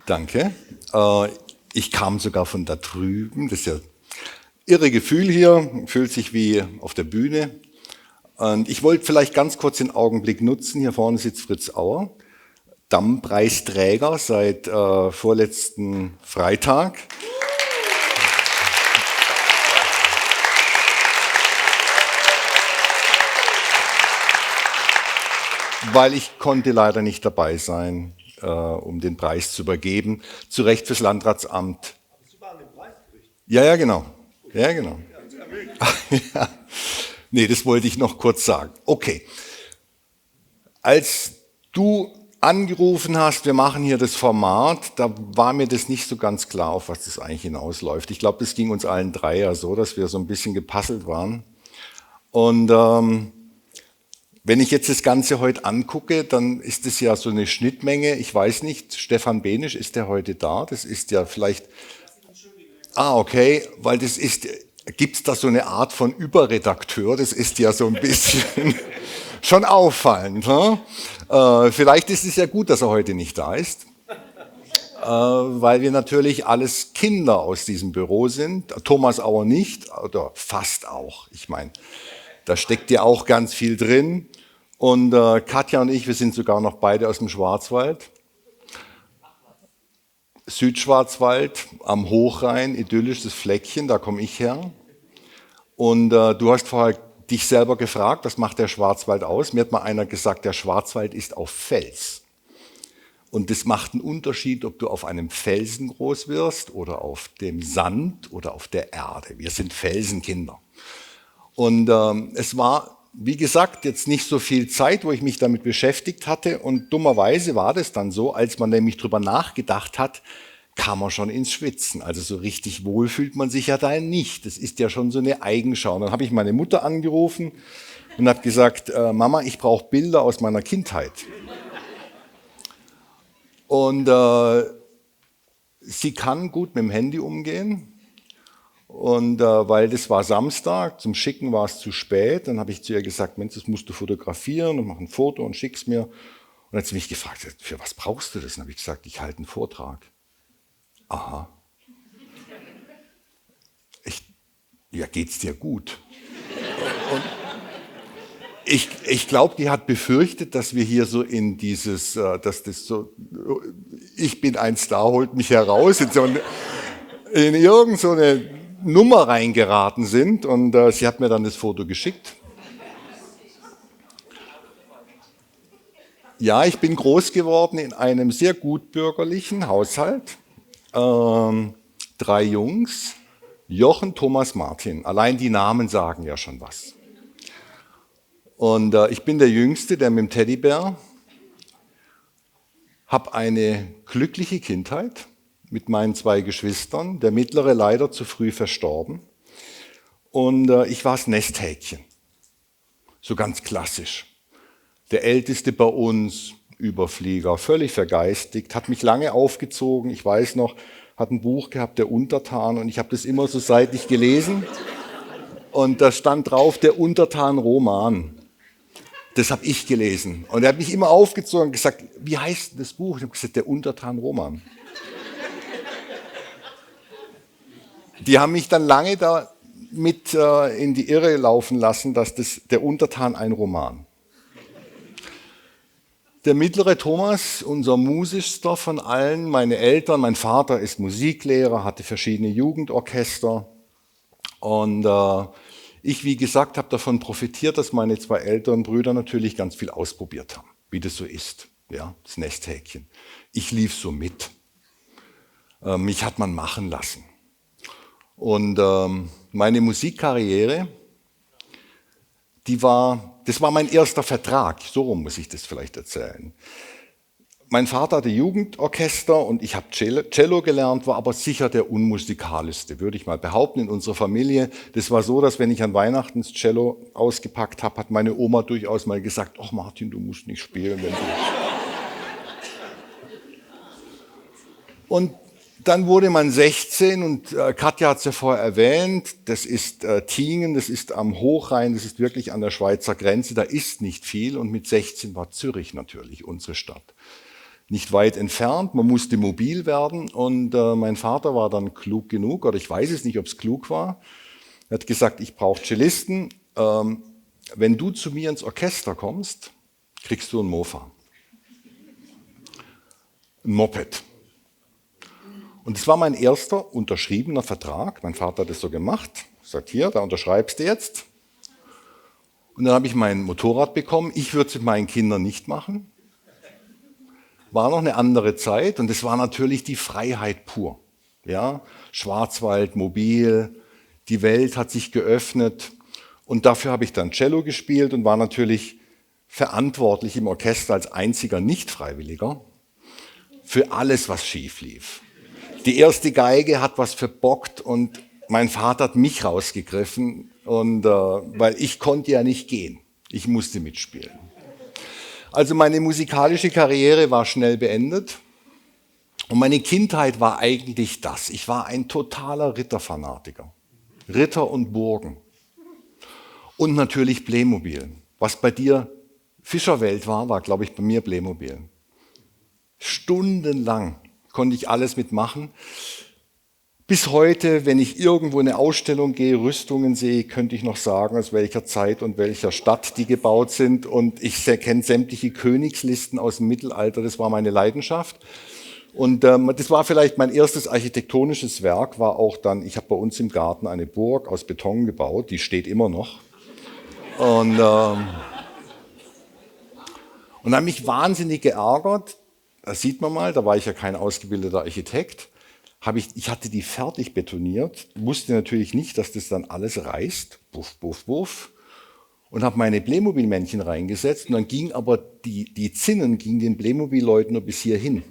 Danke. Ich kam sogar von da drüben. Das ist ja irre Gefühl hier, fühlt sich wie auf der Bühne. Und ich wollte vielleicht ganz kurz den Augenblick nutzen. Hier vorne sitzt Fritz Auer, Damm-Preisträger seit vorletzten Freitag. Weil ich konnte leider nicht dabei sein, um den Preis zu übergeben. Zu Recht fürs Landratsamt. Hast du mal den Preis gekriegt? Ja, genau. Ja, genau. Ja. Nee, das wollte ich noch kurz sagen. Okay. Als du angerufen hast, wir machen hier das Format, da war mir das nicht so ganz klar, auf was das eigentlich hinausläuft. Ich glaube, das ging uns allen drei ja so, dass wir so ein bisschen gepuzzelt waren. Und wenn ich jetzt das Ganze heute angucke, dann ist es ja so eine Schnittmenge. Ich weiß nicht, Stefan Benisch, ist der heute da? Das ist ja vielleicht... okay, weil das ist... Gibt es da so eine Art von Überredakteur? Das ist ja so ein bisschen schon auffallend. Ne? Vielleicht ist es ja gut, dass er heute nicht da ist, weil wir natürlich alles Kinder aus diesem Büro sind. Thomas Auer nicht, oder fast auch. Ich meine, da steckt ja auch ganz viel drin. Und Katja und ich, wir sind sogar noch beide aus dem Schwarzwald. Südschwarzwald am Hochrhein, idyllisches Fleckchen, da komme ich her. Und du hast vorher dich selber gefragt, was macht der Schwarzwald aus? Mir hat mal einer gesagt, der Schwarzwald ist auf Fels. Und das macht einen Unterschied, ob du auf einem Felsen groß wirst oder auf dem Sand oder auf der Erde. Wir sind Felsenkinder. Und es war, wie gesagt, jetzt nicht so viel Zeit, wo ich mich damit beschäftigt hatte. Und dummerweise war das dann so, als man nämlich drüber nachgedacht hat, kam man schon ins Schwitzen. Also so richtig wohl fühlt man sich ja da nicht. Das ist ja schon so eine Eigenschau. Und dann habe ich meine Mutter angerufen und habe gesagt, Mama, ich brauche Bilder aus meiner Kindheit. Und sie kann gut mit dem Handy umgehen. Und weil das war Samstag, zum Schicken war es zu spät, dann habe ich zu ihr gesagt, Mensch, das musst du fotografieren und mach ein Foto und schick's mir. Und dann hat sie mich gefragt, für was brauchst du das? Und dann habe ich gesagt, ich halte einen Vortrag. Aha. Ja, geht's dir gut? Und ich glaube, die hat befürchtet, dass wir hier so in dieses, dass das so, ich bin ein Star, holt mich heraus, in irgend so eine Nummer reingeraten sind. Und sie hat mir dann das Foto geschickt. Ja, ich bin groß geworden in einem sehr gutbürgerlichen Haushalt. 3 Jungs, Jochen, Thomas, Martin. Allein die Namen sagen ja schon was. Und ich bin der Jüngste, der mit dem Teddybär. Habe eine glückliche Kindheit mit meinen 2 Geschwistern. Der mittlere leider zu früh verstorben. Und ich war das Nesthäkchen. So ganz klassisch. Der Älteste bei uns, Überflieger, völlig vergeistigt, hat mich lange aufgezogen. Ich weiß noch, hat ein Buch gehabt, der Untertan, und ich habe das immer so seitlich gelesen. Und da stand drauf, der Untertan-Roman. Das habe ich gelesen. Und er hat mich immer aufgezogen und gesagt, wie heißt das Buch? Ich habe gesagt, der Untertan-Roman. Die haben mich dann lange da mit in die Irre laufen lassen, dass das der Untertan ein Roman. Der mittlere Thomas, unser musischster von allen, meine Eltern, mein Vater ist Musiklehrer, hatte verschiedene Jugendorchester. Und ich, wie gesagt, habe davon profitiert, dass meine 2 älteren Brüder natürlich ganz viel ausprobiert haben, wie das so ist, ja, das Nesthäkchen. Ich lief so mit. Mich hat man machen lassen. Und meine Musikkarriere, das war mein erster Vertrag, so rum muss ich das vielleicht erzählen. Mein Vater hatte Jugendorchester und ich habe Cello gelernt, war aber sicher der unmusikalischste, würde ich mal behaupten, in unserer Familie. Das war so, dass wenn ich an Weihnachten das Cello ausgepackt habe, hat meine Oma durchaus mal gesagt, ach Martin, du musst nicht spielen. Wenn du... Und dann wurde man 16 und Katja hat es ja vorher erwähnt, das ist Tiengen, das ist am Hochrhein, das ist wirklich an der Schweizer Grenze, da ist nicht viel und mit 16 war Zürich natürlich unsere Stadt. nicht weit entfernt. Man musste mobil werden und mein Vater war dann klug genug, oder ich weiß es nicht, ob es klug war. Er hat gesagt, ich brauche Cellisten. Wenn du zu mir ins Orchester kommst, kriegst du ein Mofa. Ein Moped. Und das war mein erster unterschriebener Vertrag. Mein Vater hat das so gemacht. Sagt, hier, da unterschreibst du jetzt. Und dann habe ich mein Motorrad bekommen. Ich würde es mit meinen Kindern nicht machen. War noch eine andere Zeit und es war natürlich die Freiheit pur. Ja? Schwarzwald, mobil, die Welt hat sich geöffnet. Und dafür habe ich dann Cello gespielt und war natürlich verantwortlich im Orchester als einziger Nicht-Freiwilliger für alles, was schief lief. Die erste Geige hat was verbockt und mein Vater hat mich rausgegriffen, und, weil ich konnte ja nicht gehen. Ich musste mitspielen. Also meine musikalische Karriere war schnell beendet und meine Kindheit war eigentlich das. Ich war ein totaler Ritterfanatiker. Ritter und Burgen. Und natürlich Playmobil. Was bei dir Fischerwelt war, war, glaube ich, bei mir Playmobil. Stundenlang konnte ich alles mitmachen. Bis heute, wenn ich irgendwo in eine Ausstellung gehe, Rüstungen sehe, könnte ich noch sagen, aus welcher Zeit und welcher Stadt die gebaut sind. Und ich kenne sämtliche Königslisten aus dem Mittelalter, das war meine Leidenschaft. Und das war vielleicht mein erstes architektonisches Werk, war auch dann, ich habe bei uns im Garten eine Burg aus Beton gebaut, die steht immer noch. Und habe mich wahnsinnig geärgert, das sieht man mal, da war ich ja kein ausgebildeter Architekt. Ich hatte die fertig betoniert, wusste natürlich nicht, dass das dann alles reißt, buff, buff, buff, und habe meine Playmobil-Männchen reingesetzt und dann ging aber die Zinnen gingen den Playmobil-Leuten nur bis hierhin.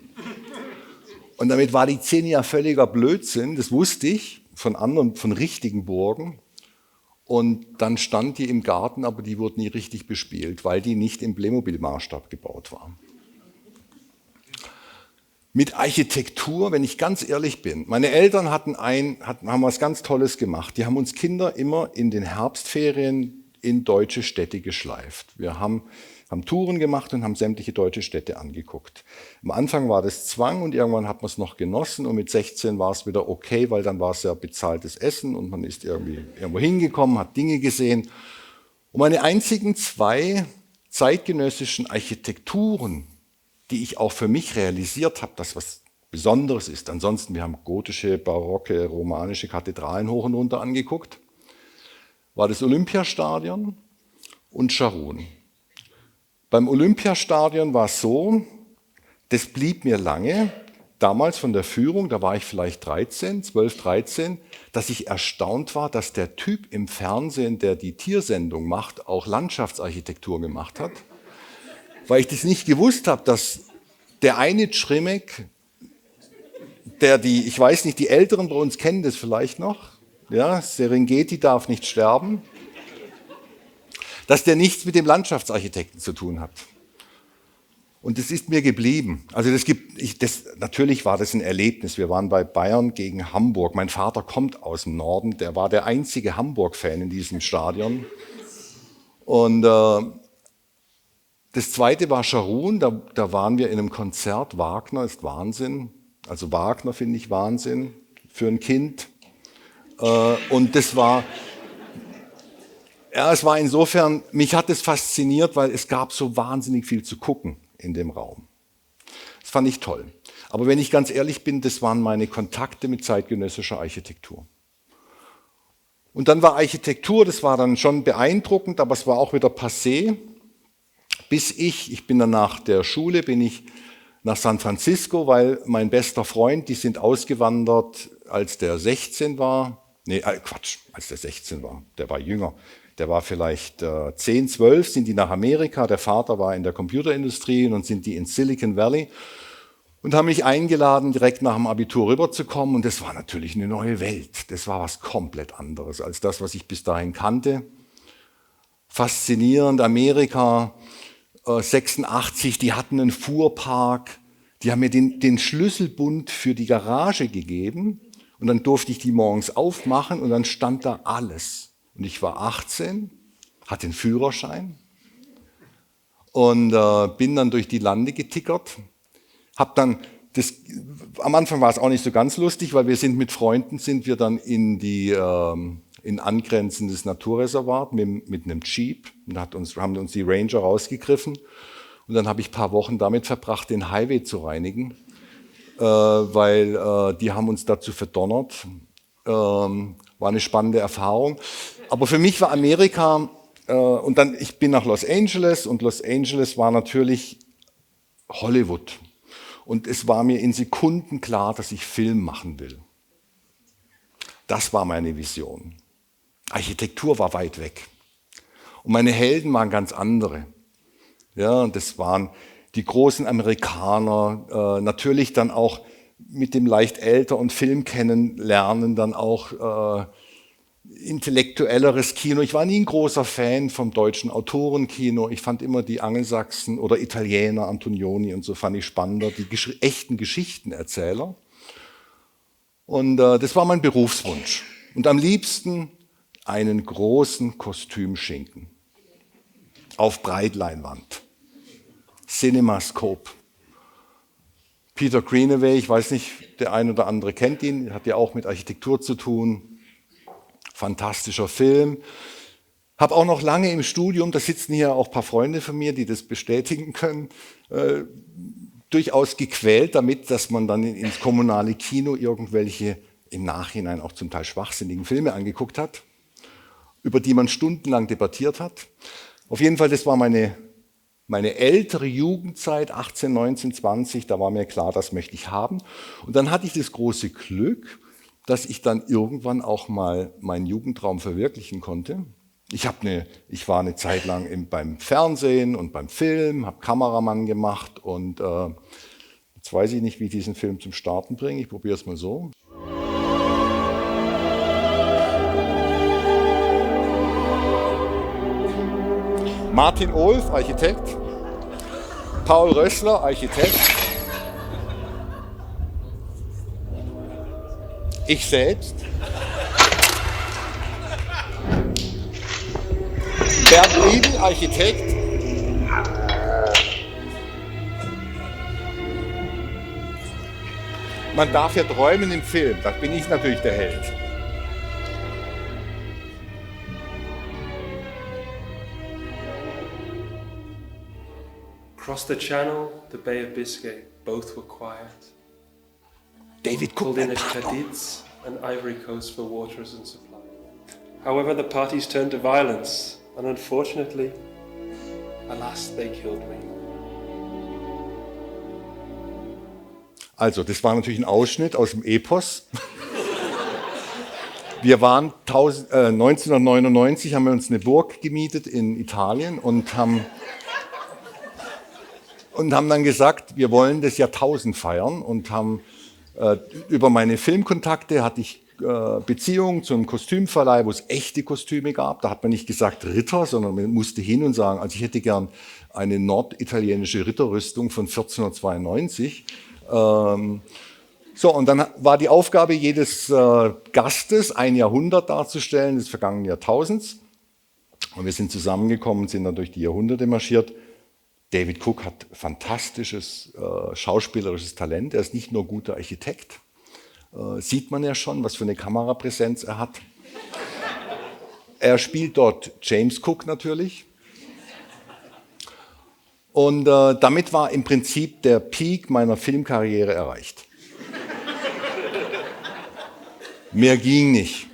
Und damit war die Zinne ja völliger Blödsinn, das wusste ich von anderen, von richtigen Burgen. Und dann stand die im Garten, aber die wurde nie richtig bespielt, weil die nicht im Playmobil-Maßstab gebaut war. Mit Architektur, wenn ich ganz ehrlich bin, meine Eltern haben was ganz Tolles gemacht. Die haben uns Kinder immer in den Herbstferien in deutsche Städte geschleift. Wir haben Touren gemacht und haben sämtliche deutsche Städte angeguckt. Am Anfang war das Zwang und irgendwann hat man es noch genossen und mit 16 war es wieder okay, weil dann war es ja bezahltes Essen und man ist irgendwie irgendwo hingekommen, hat Dinge gesehen. Und meine einzigen 2 zeitgenössischen Architekturen, die ich auch für mich realisiert habe, dass was Besonderes ist. Ansonsten, wir haben gotische, barocke, romanische Kathedralen hoch und runter angeguckt, war das Olympiastadion und Scharun. Beim Olympiastadion war es so, das blieb mir lange, damals von der Führung, da war ich vielleicht 12, 13, dass ich erstaunt war, dass der Typ im Fernsehen, der die Tiersendung macht, auch Landschaftsarchitektur gemacht hat. Weil ich das nicht gewusst habe, dass der eine Trimek, ich weiß nicht, die Älteren bei uns kennen das vielleicht noch, ja, Serengeti darf nicht sterben, dass der nichts mit dem Landschaftsarchitekten zu tun hat. Und das ist mir geblieben. Also natürlich war das ein Erlebnis. Wir waren bei Bayern gegen Hamburg. Mein Vater kommt aus dem Norden, der war der einzige Hamburg-Fan in diesem Stadion. Und das zweite war Scharun, da waren wir in einem Konzert. Wagner ist Wahnsinn. Also Wagner finde ich Wahnsinn für ein Kind. Und es war insofern, mich hat es fasziniert, weil es gab so wahnsinnig viel zu gucken in dem Raum. Das fand ich toll. Aber wenn ich ganz ehrlich bin, das waren meine Kontakte mit zeitgenössischer Architektur. Und dann war Architektur, das war dann schon beeindruckend, aber es war auch wieder passé. Ich bin dann nach der Schule, bin ich nach San Francisco, weil mein bester Freund, die sind ausgewandert, als der 16 war. Als der 16 war, der war jünger. Der war vielleicht 10, 12, sind die nach Amerika. Der Vater war in der Computerindustrie und dann sind die in Silicon Valley und haben mich eingeladen, direkt nach dem Abitur rüberzukommen. Und das war natürlich eine neue Welt. Das war was komplett anderes als das, was ich bis dahin kannte. Faszinierend, Amerika, 86, die hatten einen Fuhrpark. Die haben mir den Schlüsselbund für die Garage gegeben. Und dann durfte ich die morgens aufmachen und dann stand da alles. Und ich war 18, hatte den Führerschein und bin dann durch die Lande getickert, Hab dann am Anfang war es auch nicht so ganz lustig, weil wir sind mit Freunden, sind wir dann in angrenzendes Naturreservat mit einem Jeep und haben uns die Ranger rausgegriffen. Und dann habe ich ein paar Wochen damit verbracht, den Highway zu reinigen, weil die haben uns dazu verdonnert. War eine spannende Erfahrung. Aber für mich war Amerika, und dann, ich bin nach Los Angeles und Los Angeles war natürlich Hollywood. Und es war mir in Sekunden klar, dass ich Film machen will. Das war meine Vision. Architektur war weit weg. Und meine Helden waren ganz andere. Ja, und das waren die großen Amerikaner, natürlich dann auch mit dem leicht älter und Film kennenlernen, dann auch intellektuelleres Kino. Ich war nie ein großer Fan vom deutschen Autorenkino. Ich fand immer die Angelsachsen oder Italiener, Antonioni und so fand ich spannender, die echten Geschichtenerzähler. Und das war mein Berufswunsch. Und am liebsten einen großen Kostümschinken auf Breitleinwand. CinemaScope. Peter Greenaway, ich weiß nicht, der ein oder andere kennt ihn, hat ja auch mit Architektur zu tun. Fantastischer Film. Habe auch noch lange im Studium, da sitzen hier auch ein paar Freunde von mir, die das bestätigen können, durchaus gequält damit, dass man dann ins kommunale Kino irgendwelche im Nachhinein auch zum Teil schwachsinnigen Filme angeguckt hat, über die man stundenlang debattiert hat. Auf jeden Fall, das war meine ältere Jugendzeit, 18, 19, 20, da war mir klar, das möchte ich haben. Und dann hatte ich das große Glück, dass ich dann irgendwann auch mal meinen Jugendtraum verwirklichen konnte. Ich war eine Zeit lang beim Fernsehen und beim Film, habe Kameramann gemacht und jetzt weiß ich nicht, wie ich diesen Film zum Starten bringe. Ich probiere es mal so. Martin Ohlf, Architekt. Paul Rössler, Architekt. Ich selbst. Bernd Riedel, Architekt. Man darf ja träumen im Film, da bin ich natürlich der Held. Across the Channel, the Bay of Biscay, both were quiet. David Cook Pulled in at Cadiz and Ivory Coast for waters and supply. However, the parties turned to violence, and unfortunately, alas, they killed me. Also, das war natürlich ein Ausschnitt aus dem Epos. Wir waren 1999, haben wir uns eine Burg gemietet in Italien und haben dann gesagt, wir wollen das Jahrtausend feiern und haben über meine Filmkontakte hatte ich Beziehungen zu einem Kostümverleih, wo es echte Kostüme gab. Da hat man nicht gesagt Ritter, sondern man musste hin und sagen, also ich hätte gern eine norditalienische Ritterrüstung von 1492. So, und dann war die Aufgabe jedes Gastes, ein Jahrhundert darzustellen, des vergangenen Jahrtausends. Und wir sind zusammengekommen und sind dann durch die Jahrhunderte marschiert. David Cook hat fantastisches schauspielerisches Talent. Er ist nicht nur guter Architekt, sieht man ja schon, was für eine Kamerapräsenz er hat. Er spielt dort James Cook natürlich. Und damit war im Prinzip der Peak meiner Filmkarriere erreicht. Mehr ging nicht.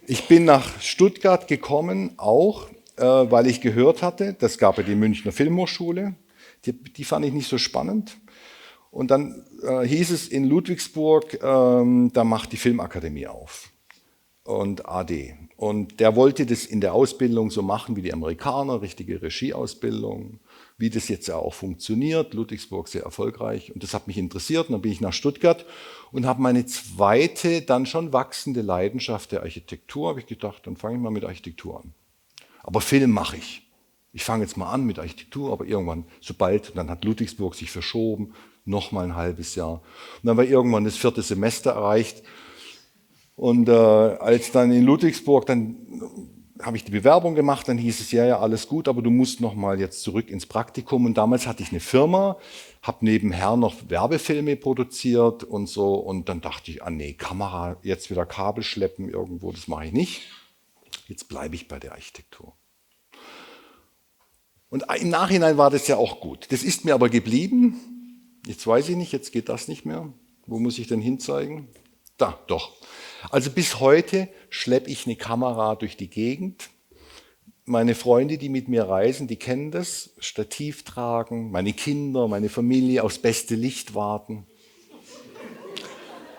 Ich bin nach Stuttgart gekommen, auch weil ich gehört hatte, das gab ja die Münchner Filmhochschule, die fand ich nicht so spannend. Und dann hieß es in Ludwigsburg, da macht die Filmakademie auf und AD. Und der wollte das in der Ausbildung so machen wie die Amerikaner, richtige Regieausbildung, wie das jetzt ja auch funktioniert. Ludwigsburg sehr erfolgreich und das hat mich interessiert. Und dann bin ich nach Stuttgart und habe meine zweite, dann schon wachsende Leidenschaft der Architektur, habe ich gedacht, dann fange ich mal mit Architektur an. Aber Film mache ich. Ich fange jetzt mal an mit Architektur, aber irgendwann, dann hat Ludwigsburg sich verschoben, noch mal ein halbes Jahr. Und dann war irgendwann das 4. Semester erreicht. Und als dann in Ludwigsburg dann habe ich die Bewerbung gemacht, dann hieß es, ja, alles gut, aber du musst noch mal jetzt zurück ins Praktikum. Und damals hatte ich eine Firma, habe nebenher noch Werbefilme produziert und so. Und dann dachte ich, nee, Kamera, jetzt wieder Kabel schleppen irgendwo, das mache ich nicht. Jetzt bleibe ich bei der Architektur. Und im Nachhinein war das ja auch gut. Das ist mir aber geblieben. Jetzt weiß ich nicht, jetzt geht das nicht mehr. Wo muss ich denn hinzeigen? Da, doch. Also bis heute schleppe ich eine Kamera durch die Gegend. Meine Freunde, die mit mir reisen, die kennen das. Stativ tragen, meine Kinder, meine Familie aufs beste Licht warten.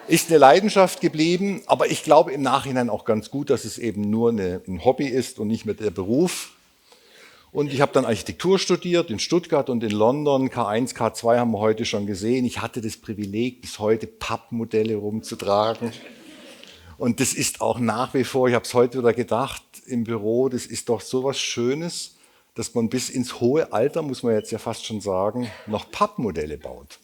Ist eine Leidenschaft geblieben, aber ich glaube im Nachhinein auch ganz gut, dass es eben nur ein Hobby ist und nicht mehr der Beruf. Und ich habe dann Architektur studiert in Stuttgart und in London. K1, K2 haben wir heute schon gesehen. Ich hatte das Privileg, bis heute Pappmodelle rumzutragen. Und das ist auch nach wie vor, ich habe es heute wieder gedacht, im Büro, das ist doch so was Schönes, dass man bis ins hohe Alter, muss man jetzt ja fast schon sagen, noch Pappmodelle baut.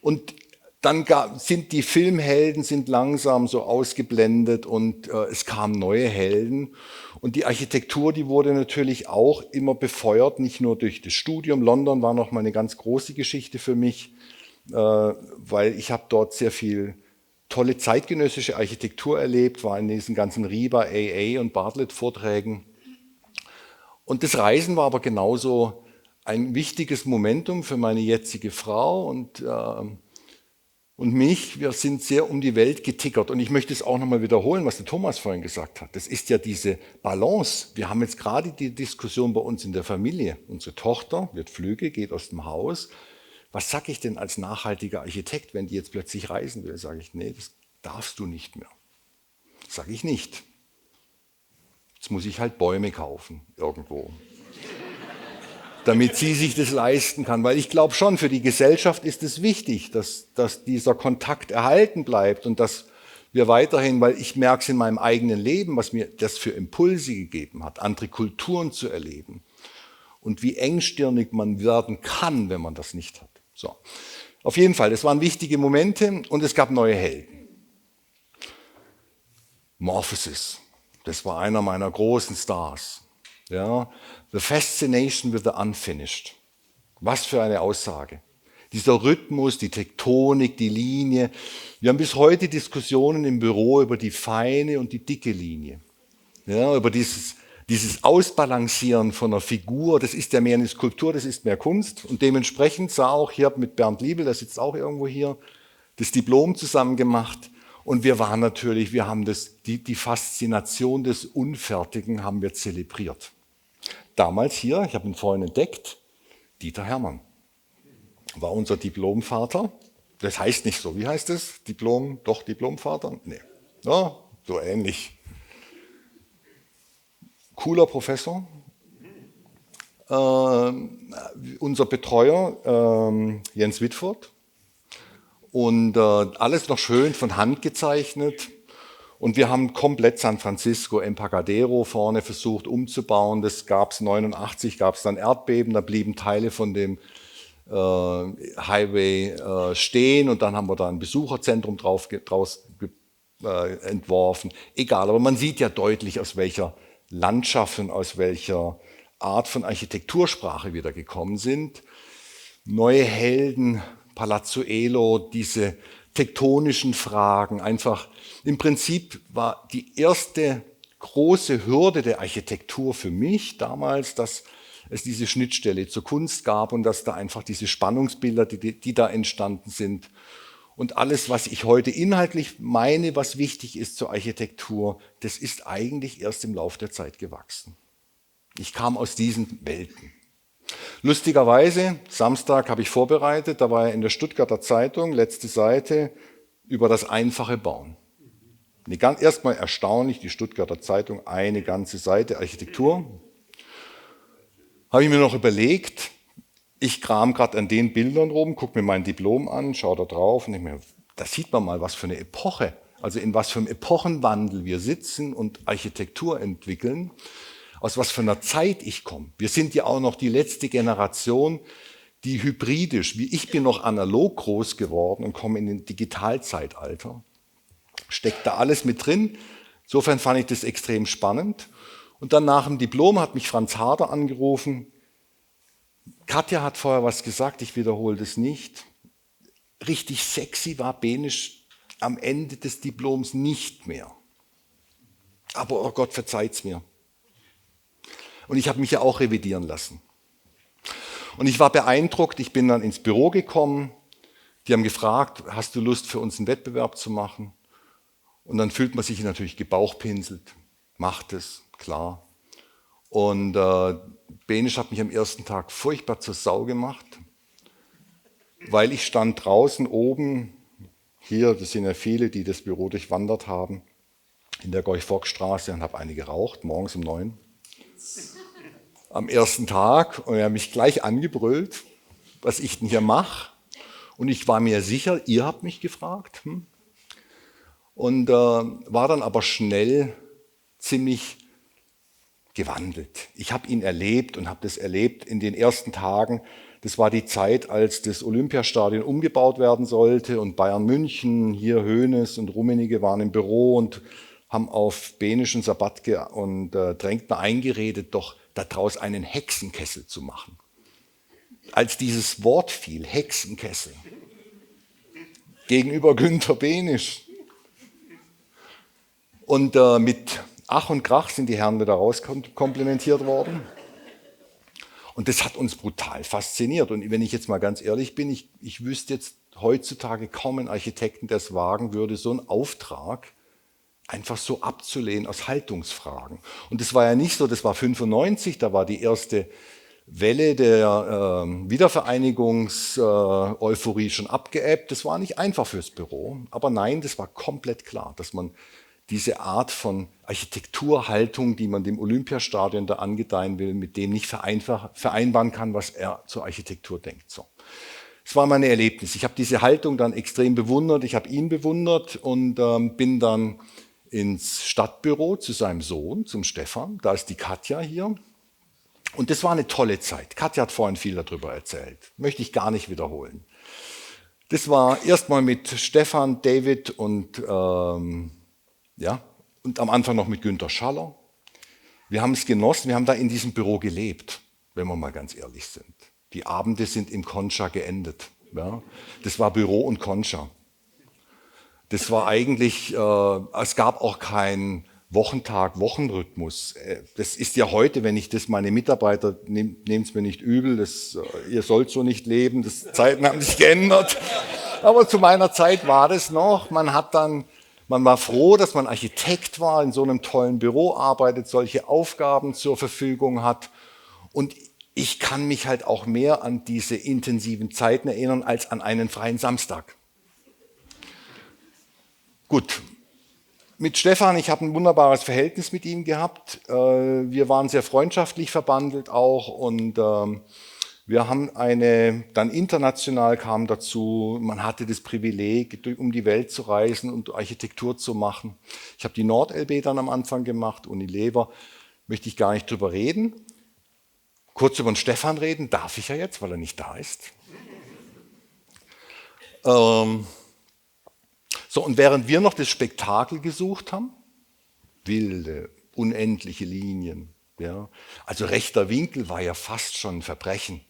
Und dann sind die Filmhelden sind langsam so ausgeblendet und es kamen neue Helden. Und die Architektur, die wurde natürlich auch immer befeuert, nicht nur durch das Studium. London war noch mal eine ganz große Geschichte für mich, weil ich habe dort sehr viel tolle zeitgenössische Architektur erlebt, war in diesen ganzen Riba, AA und Bartlett-Vorträgen. Und das Reisen war aber genauso ein wichtiges Momentum für meine jetzige Frau und mich. Wir sind sehr um die Welt getickert. Und ich möchte es auch nochmal wiederholen, was der Thomas vorhin gesagt hat. Das ist ja diese Balance. Wir haben jetzt gerade die Diskussion bei uns in der Familie. Unsere Tochter wird Flüge, geht aus dem Haus. Was sage ich denn als nachhaltiger Architekt, wenn die jetzt plötzlich reisen will? Sage ich, nee, das darfst du nicht mehr. Sage ich nicht. Jetzt muss ich halt Bäume kaufen irgendwo, damit sie sich das leisten kann. Weil ich glaube schon, für die Gesellschaft ist es wichtig, dass dieser Kontakt erhalten bleibt und dass wir weiterhin, weil ich merke es in meinem eigenen Leben, was mir das für Impulse gegeben hat, andere Kulturen zu erleben und wie engstirnig man werden kann, wenn man das nicht hat. So. Auf jeden Fall, das waren wichtige Momente und es gab neue Helden. Morphosis, das war einer meiner großen Stars. Ja, The Fascination with the Unfinished. Was für eine Aussage. Dieser Rhythmus, die Tektonik, die Linie. Wir haben bis heute Diskussionen im Büro über die feine und die dicke Linie. Ja, über dieses Ausbalancieren von einer Figur. Das ist ja mehr eine Skulptur, das ist mehr Kunst. Und dementsprechend sah auch hier mit Bernd Liebel, der sitzt auch irgendwo hier, das Diplom zusammen gemacht. Und wir waren natürlich, wir haben die Faszination des Unfertigen haben wir zelebriert. Damals hier, ich habe ihn vorhin entdeckt, Dieter Hermann war unser Diplomvater. Das heißt nicht so, wie heißt es? Diplomvater? Nee, ja, so ähnlich. Cooler Professor. Unser Betreuer Jens Wittfurt. Und alles noch schön von Hand gezeichnet. Und wir haben komplett San Francisco, Embarcadero vorne versucht umzubauen. Das gab es 89, gab es dann Erdbeben, da blieben Teile von dem Highway stehen und dann haben wir da ein Besucherzentrum draus entworfen. Egal, aber man sieht ja deutlich, aus welcher Landschaft und aus welcher Art von Architektursprache wir da gekommen sind. Neue Helden, Palazzuelo, diese tektonischen Fragen, einfach im Prinzip war die erste große Hürde der Architektur für mich damals, dass es diese Schnittstelle zur Kunst gab und dass da einfach diese Spannungsbilder, die da entstanden sind und alles, was ich heute inhaltlich meine, was wichtig ist zur Architektur, das ist eigentlich erst im Laufe der Zeit gewachsen. Ich kam aus diesen Welten. Lustigerweise, Samstag habe ich vorbereitet, da war ja in der Stuttgarter Zeitung, letzte Seite, über das einfache Bauen. Erstmal erstaunlich, die Stuttgarter Zeitung, eine ganze Seite Architektur. Habe ich mir noch überlegt, ich kram gerade an den Bildern rum, gucke mir mein Diplom an, schaue da drauf und denke mir, da sieht man mal, was für eine Epoche, also in was für einem Epochenwandel wir sitzen und Architektur entwickeln. Aus was für einer Zeit ich komme. Wir sind ja auch noch die letzte Generation, die hybridisch, wie ich bin noch analog groß geworden und komme in den Digitalzeitalter. Steckt da alles mit drin. Insofern fand ich das extrem spannend. Und dann nach dem Diplom hat mich Franz Harder angerufen. Katja hat vorher was gesagt, ich wiederhole das nicht. Richtig sexy war Benisch am Ende des Diploms nicht mehr. Aber oh Gott, verzeiht's mir. Und ich habe mich ja auch revidieren lassen. Und ich war beeindruckt, ich bin dann ins Büro gekommen. Die haben gefragt, hast du Lust für uns einen Wettbewerb zu machen? Und dann fühlt man sich natürlich gebauchpinselt, macht es, klar. Und Benisch hat mich am ersten Tag furchtbar zur Sau gemacht, weil ich stand draußen oben, hier, das sind ja viele, die das Büro durchwandert haben, in der Gorch-Fock-Straße und habe eine geraucht, morgens um 9. Am ersten Tag, und er hat mich gleich angebrüllt, was ich denn hier mache. Und ich war mir sicher, ihr habt mich gefragt. Und war dann aber schnell ziemlich gewandelt. Ich habe ihn erlebt und habe das erlebt in den ersten Tagen. Das war die Zeit, als das Olympiastadion umgebaut werden sollte und Bayern München, hier Hoeneß und Rummenigge waren im Büro und haben auf Benisch und Sabatke und Drängtner eingeredet, doch daraus einen Hexenkessel zu machen. Als dieses Wort fiel, Hexenkessel, gegenüber Günter Benisch. Und mit Ach und Krach sind die Herren wieder rauskomplimentiert worden. Und das hat uns brutal fasziniert. Und wenn ich jetzt mal ganz ehrlich bin, ich wüsste jetzt heutzutage kaum einen Architekten, der es wagen würde, so einen Auftrag einfach so abzulehnen aus Haltungsfragen. Und das war ja nicht so, das war 95, da war die erste Welle der Wiedervereinigungs-Euphorie schon abgeebbt. Das war nicht einfach fürs Büro. Aber nein, das war komplett klar, dass man diese Art von Architekturhaltung, die man dem Olympiastadion da angedeihen will, mit dem nicht vereinbaren kann, was er zur Architektur denkt. So. Das war mein Erlebnis. Ich habe diese Haltung dann extrem bewundert, ich habe ihn bewundert und bin dann ins Stadtbüro zu seinem Sohn, zum Stefan. Da ist die Katja hier. Und das war eine tolle Zeit. Katja hat vorhin viel darüber erzählt. Möchte ich gar nicht wiederholen. Das war erstmal mit Stefan, David und und am Anfang noch mit Günter Schaller. Wir haben es genossen, wir haben da in diesem Büro gelebt, wenn wir mal ganz ehrlich sind. Die Abende sind im Concha geendet. Ja. Das war Büro und Concha. Das war eigentlich, es gab auch keinen Wochentag, Wochenrhythmus. Das ist ja heute, wenn ich das meine Mitarbeiter, nehmt es mir nicht übel, ihr sollt so nicht leben, das Zeiten haben sich geändert. Aber zu meiner Zeit war das noch, man war froh, dass man Architekt war, in so einem tollen Büro arbeitet, solche Aufgaben zur Verfügung hat. Und ich kann mich halt auch mehr an diese intensiven Zeiten erinnern als an einen freien Samstag. Gut, mit Stefan, ich habe ein wunderbares Verhältnis mit ihm gehabt. Wir waren sehr freundschaftlich verbandelt auch und wir haben dann international kam dazu, man hatte das Privileg, um die Welt zu reisen und Architektur zu machen. Ich habe die Nord-LB dann am Anfang gemacht, Unilever, möchte ich gar nicht drüber reden. Kurz über den Stefan reden, darf ich ja jetzt, weil er nicht da ist. So, und während wir noch das Spektakel gesucht haben, wilde, unendliche Linien, ja, also rechter Winkel war ja fast schon ein Verbrechen.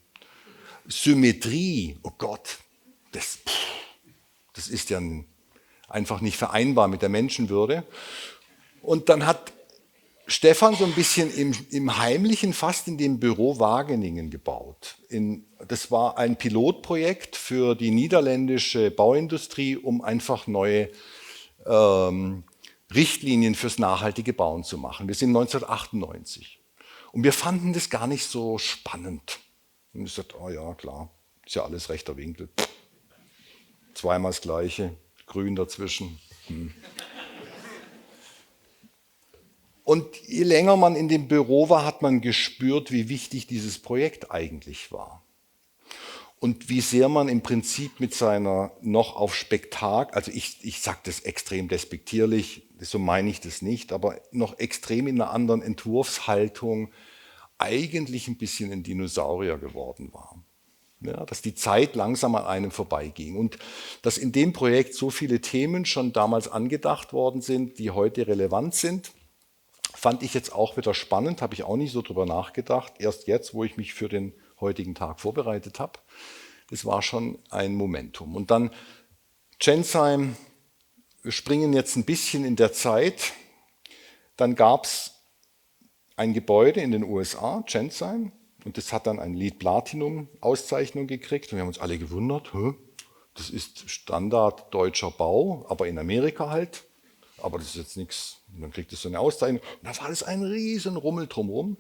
Symmetrie, oh Gott, das ist ja einfach nicht vereinbar mit der Menschenwürde. Und dann hat Stefan so ein bisschen im Heimlichen fast in dem Büro Wageningen gebaut. Das war ein Pilotprojekt für die niederländische Bauindustrie, um einfach neue Richtlinien fürs nachhaltige Bauen zu machen. Wir sind 1998 und wir fanden das gar nicht so spannend. Und ich sagte, oh ja, klar, ist ja alles rechter Winkel. Zweimal das Gleiche, grün dazwischen. Und je länger man in dem Büro war, hat man gespürt, wie wichtig dieses Projekt eigentlich war. Und wie sehr man im Prinzip mit seiner noch auf Spektakel, also ich sage das extrem despektierlich, so meine ich das nicht, aber noch extrem in einer anderen Entwurfshaltung eigentlich ein bisschen ein Dinosaurier geworden war. Ja, dass die Zeit langsam an einem vorbeiging und dass in dem Projekt so viele Themen schon damals angedacht worden sind, die heute relevant sind, fand ich jetzt auch wieder spannend, habe ich auch nicht so drüber nachgedacht, erst jetzt, wo ich mich für den heutigen Tag vorbereitet habe. Das war schon ein Momentum. Und dann Gensheim, wir springen jetzt ein bisschen in der Zeit, dann gab es ein Gebäude in den USA, Gensheim, und das hat dann eine LEED Platinum-Auszeichnung gekriegt. Und wir haben uns alle gewundert, das ist Standard deutscher Bau, aber in Amerika halt. Aber das ist jetzt nichts, dann kriegt es so eine Auszeichnung. Und da war das ein riesen Rummel drumherum.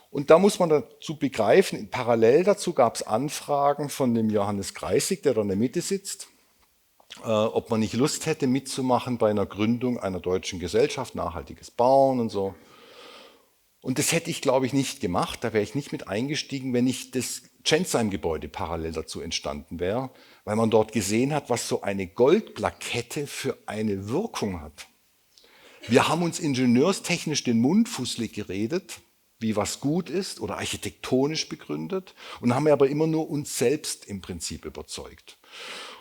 Und da muss man dazu begreifen, parallel dazu gab es Anfragen von dem Johannes Kreisig, der da in der Mitte sitzt, ob man nicht Lust hätte mitzumachen bei einer Gründung einer deutschen Gesellschaft, nachhaltiges Bauen und so. Und das hätte ich, glaube ich, nicht gemacht, da wäre ich nicht mit eingestiegen, wenn nicht das Gensheim-Gebäude parallel dazu entstanden wäre, weil man dort gesehen hat, was so eine Goldplakette für eine Wirkung hat. Wir haben uns ingenieurstechnisch den Mund fußlig geredet, wie was gut ist oder architektonisch begründet und haben aber immer nur uns selbst im Prinzip überzeugt.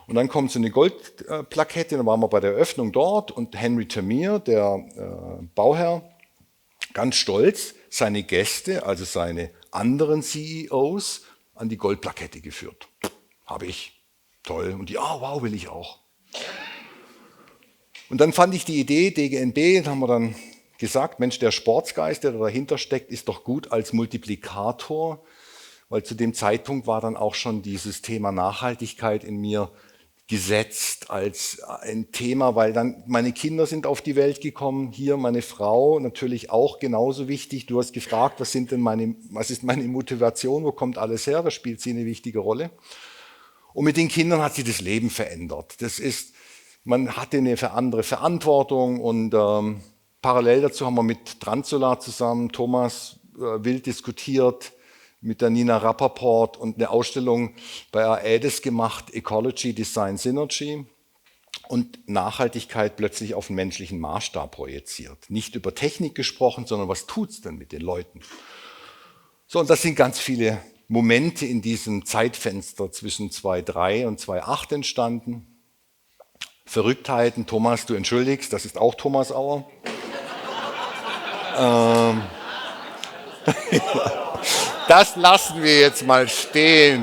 Und dann kommt so eine Goldplakette, dann waren wir bei der Eröffnung dort und Henry Termier, der Bauherr, ganz stolz, seine Gäste, also seine anderen CEOs, an die Goldplakette geführt. Habe ich. Toll. Und die, wow, will ich auch. Und dann fand ich die Idee, DGNB, haben wir dann gesagt, Mensch, der Sportsgeist, der dahinter steckt, ist doch gut als Multiplikator, weil zu dem Zeitpunkt war dann auch schon dieses Thema Nachhaltigkeit in mir gesetzt als ein Thema, weil dann meine Kinder sind auf die Welt gekommen, hier meine Frau natürlich auch genauso wichtig. Du hast gefragt, was ist meine Motivation, wo kommt alles her? Da spielt sie eine wichtige Rolle. Und mit den Kindern hat sich das Leben verändert. Man hatte eine andere Verantwortung und parallel dazu haben wir mit Transolar zusammen, Thomas wild diskutiert, mit der Nina Rappaport und eine Ausstellung bei AEDIS gemacht, Ecology, Design, Synergy und Nachhaltigkeit plötzlich auf den menschlichen Maßstab projiziert. Nicht über Technik gesprochen, sondern was tut's denn mit den Leuten? So, und das sind ganz viele Momente in diesem Zeitfenster zwischen 2003 und 2008 entstanden. Verrücktheiten, Thomas, du entschuldigst, das ist auch Thomas Auer. Das lassen wir jetzt mal stehen.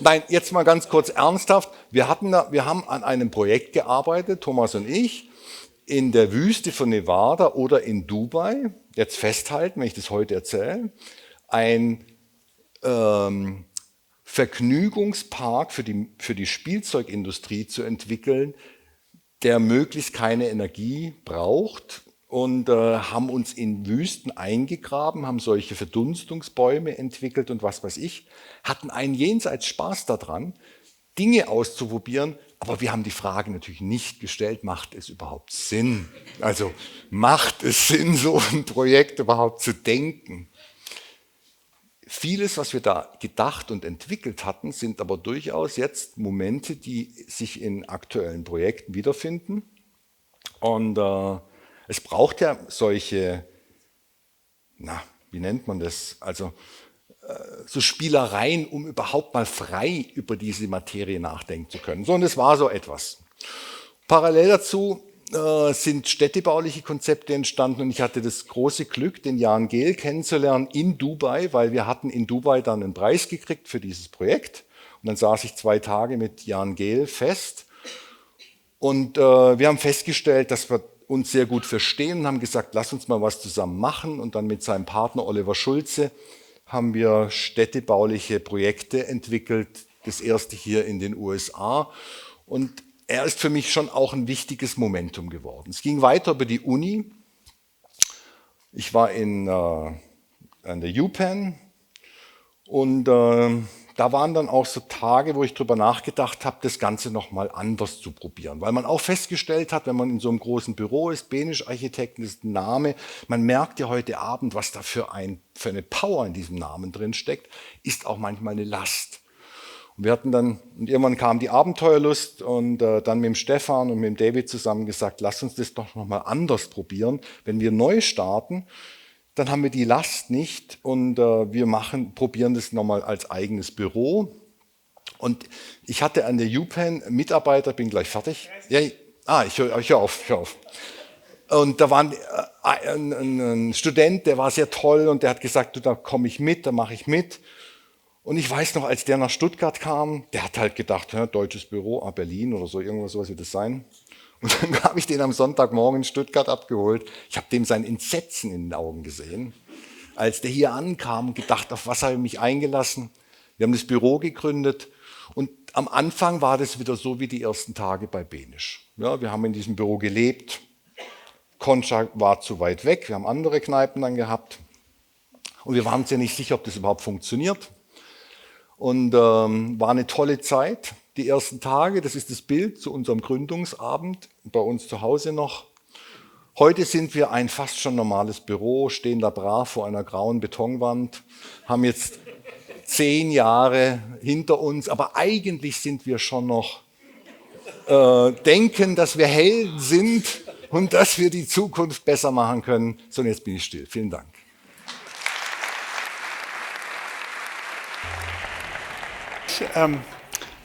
Nein, jetzt mal ganz kurz ernsthaft. Wir haben an einem Projekt gearbeitet, Thomas und ich, in der Wüste von Nevada oder in Dubai. Jetzt festhalten, wenn ich das heute erzähle, ein Vergnügungspark für die Spielzeugindustrie zu entwickeln, der möglichst keine Energie braucht. Und haben uns in Wüsten eingegraben, haben solche Verdunstungsbäume entwickelt und was weiß ich, hatten einen jenseits Spaß daran, Dinge auszuprobieren, aber wir haben die Frage natürlich nicht gestellt, macht es überhaupt Sinn? Also macht es Sinn, so ein Projekt überhaupt zu denken? Vieles, was wir da gedacht und entwickelt hatten, sind aber durchaus jetzt Momente, die sich in aktuellen Projekten wiederfinden. Und es braucht ja solche, wie nennt man das, also so Spielereien, um überhaupt mal frei über diese Materie nachdenken zu können. So, und es war so etwas. Parallel dazu sind städtebauliche Konzepte entstanden und ich hatte das große Glück, den Jan Gehl kennenzulernen in Dubai, weil wir hatten in Dubai dann einen Preis gekriegt für dieses Projekt. Und dann saß ich 2 Tage mit Jan Gehl fest und wir haben festgestellt, dass wir uns sehr gut verstehen und haben gesagt, lass uns mal was zusammen machen. Und dann mit seinem Partner Oliver Schulze haben wir städtebauliche Projekte entwickelt, das erste hier in den USA. Und er ist für mich schon auch ein wichtiges Momentum geworden. Es ging weiter über die Uni. Ich war an der UPenn und da waren dann auch so Tage, wo ich darüber nachgedacht habe, das Ganze nochmal anders zu probieren. Weil man auch festgestellt hat, wenn man in so einem großen Büro ist, Benisch Architekten ist ein Name, man merkt ja heute Abend, was da für eine Power in diesem Namen drin steckt, ist auch manchmal eine Last. Und und irgendwann kam die Abenteuerlust und dann mit dem Stefan und mit dem David zusammen gesagt, lass uns das doch nochmal anders probieren. Wenn wir neu starten, Dann haben wir die Last nicht und wir probieren das nochmal als eigenes Büro. Und ich hatte an der UPenn Mitarbeiter, bin gleich fertig. Ja, ich hör auf. Und da war ein Student, der war sehr toll und der hat gesagt, du, da komme ich mit, da mache ich mit. Und ich weiß noch, als der nach Stuttgart kam, der hat halt gedacht, deutsches Büro, Berlin oder so, irgendwas sowas wird das sein. Und dann habe ich den am Sonntagmorgen in Stuttgart abgeholt. Ich habe dem sein Entsetzen in den Augen gesehen, als der hier ankam und gedacht, auf was habe ich mich eingelassen. Wir haben das Büro gegründet und am Anfang war das wieder so wie die ersten Tage bei Benisch. Ja, wir haben in diesem Büro gelebt. Concha war zu weit weg, wir haben andere Kneipen dann gehabt und wir waren uns ja nicht sicher, ob das überhaupt funktioniert. Und war eine tolle Zeit, die ersten Tage, das ist das Bild zu unserem Gründungsabend, bei uns zu Hause noch. Heute sind wir ein fast schon normales Büro, stehen da brav vor einer grauen Betonwand, haben jetzt 10 Jahre hinter uns, aber eigentlich sind wir schon noch, denken, dass wir Helden sind und dass wir die Zukunft besser machen können. So, und jetzt bin ich still. Vielen Dank.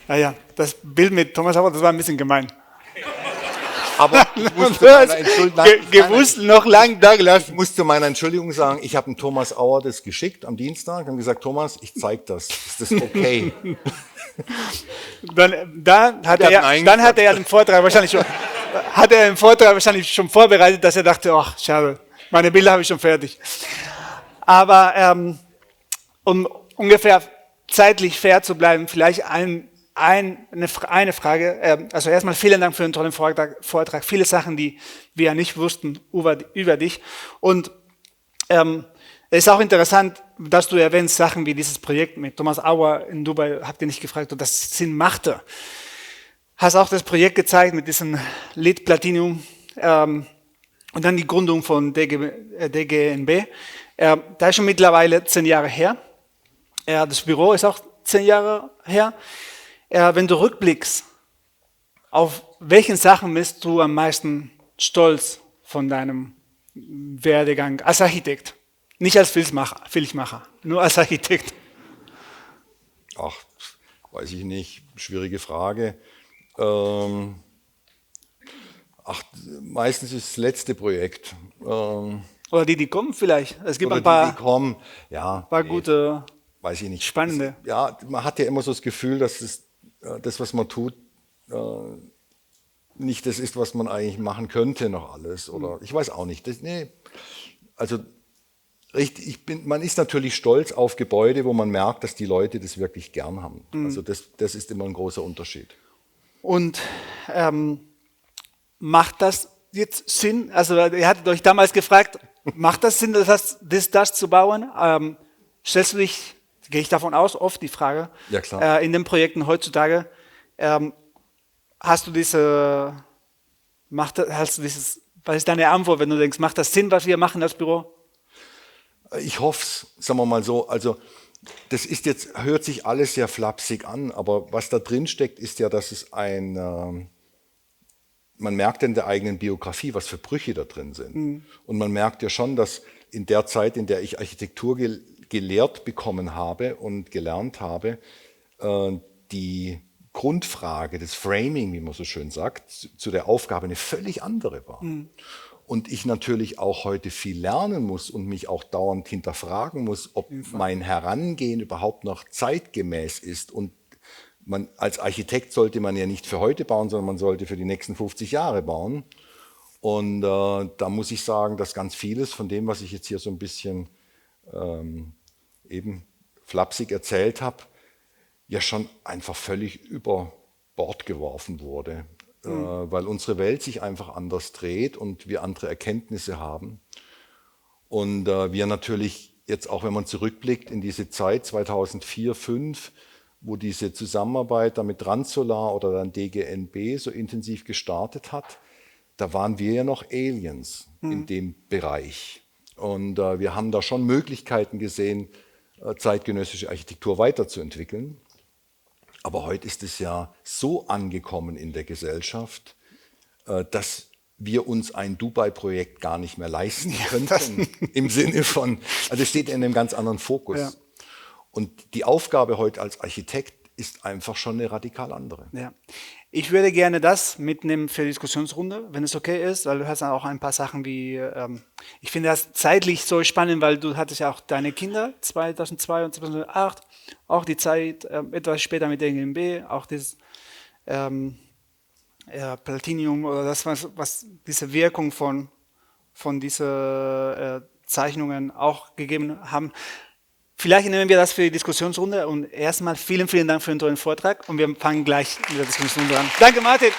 Naja, das Bild mit Thomas Auer, das war ein bisschen gemein. Aber ich muss zu meiner gewusst, noch lang da gelassen. Ich muss zu meiner Entschuldigung sagen, ich habe dem Thomas Auer das geschickt am Dienstag und gesagt, Thomas, ich zeige das. Ist das okay? Dann hat er ja den Vortrag wahrscheinlich schon vorbereitet, dass er dachte, ach, schade, meine Bilder habe ich schon fertig. Aber um ungefähr zeitlich fair zu bleiben, vielleicht eine Frage. Also erstmal vielen Dank für den tollen Vortrag. Viele Sachen, die wir ja nicht wussten über dich. Und es ist auch interessant, dass du erwähnst Sachen wie dieses Projekt mit Thomas Auer in Dubai. Habt ihr nicht gefragt, ob das Sinn machte? Hast auch das Projekt gezeigt mit diesem Lead Platinum und dann die Gründung von DGNB. Da ist schon mittlerweile 10 Jahre her. Das Büro ist auch 10 Jahre her. Wenn du rückblickst, auf welchen Sachen bist du am meisten stolz von deinem Werdegang als Architekt? Nicht als Filmmacher, nur als Architekt. Ach, weiß ich nicht, schwierige Frage. Meistens ist das letzte Projekt. Oder die kommen vielleicht. Es gibt Oder ein paar, die kommen, ja, paar gute, weiß ich nicht. spannende. Ja, man hat ja immer so das Gefühl, dass das, was man tut, nicht das ist, was man eigentlich machen könnte noch alles. Oder ich weiß auch nicht. Also man ist natürlich stolz auf Gebäude, wo man merkt, dass die Leute das wirklich gern haben. Also das ist immer ein großer Unterschied. Und macht das jetzt Sinn? Also ihr hattet euch damals gefragt, macht das Sinn, das zu bauen? Stellst du dich, gehe ich davon aus, oft die Frage, ja, klar. In den Projekten heutzutage, was ist deine Antwort, wenn du denkst, macht das Sinn, was wir machen als Büro? Ich hoffe es, sagen wir mal so. Also das ist jetzt, hört sich alles sehr flapsig an, aber was da drin steckt, ist ja, dass es man merkt in der eigenen Biografie, was für Brüche da drin sind. Und man merkt ja schon, dass in der Zeit, in der ich Architektur gelehrt bekommen habe und gelernt habe, die Grundfrage, das Framing, wie man so schön sagt, zu der Aufgabe eine völlig andere war. Und ich natürlich auch heute viel lernen muss und mich auch dauernd hinterfragen muss, ob mein Herangehen überhaupt noch zeitgemäß ist. Und als Architekt sollte man ja nicht für heute bauen, sondern man sollte für die nächsten 50 Jahre bauen. Und da muss ich sagen, dass ganz vieles von dem, was ich jetzt hier so ein bisschen eben flapsig erzählt habe, ja schon einfach völlig über Bord geworfen wurde. Weil unsere Welt sich einfach anders dreht und wir andere Erkenntnisse haben. Und wir natürlich jetzt auch, wenn man zurückblickt in diese Zeit 2004, 2005, wo diese Zusammenarbeit da mit Transolar oder dann DGNB so intensiv gestartet hat, da waren wir ja noch Aliens in dem Bereich. Und wir haben da schon Möglichkeiten gesehen, zeitgenössische Architektur weiterzuentwickeln. Aber heute ist es ja so angekommen in der Gesellschaft, dass wir uns ein Dubai-Projekt gar nicht mehr leisten könnten. Im Sinne von, also es steht in einem ganz anderen Fokus. Ja. Und die Aufgabe heute als Architekt ist einfach schon eine radikal andere. Ja. Ich würde gerne das mitnehmen für die Diskussionsrunde, wenn es okay ist, weil du hast auch ein paar Sachen wie, ich finde das zeitlich so spannend, weil du hattest ja auch deine Kinder 2002 und 2008, auch die Zeit etwas später mit der GmbH, auch das Platinum oder das, was diese Wirkung von diesen Zeichnungen auch gegeben haben. Vielleicht nehmen wir das für die Diskussionsrunde und erstmal vielen Dank für den tollen Vortrag und wir fangen gleich mit der Diskussionsrunde an. Danke, Martin.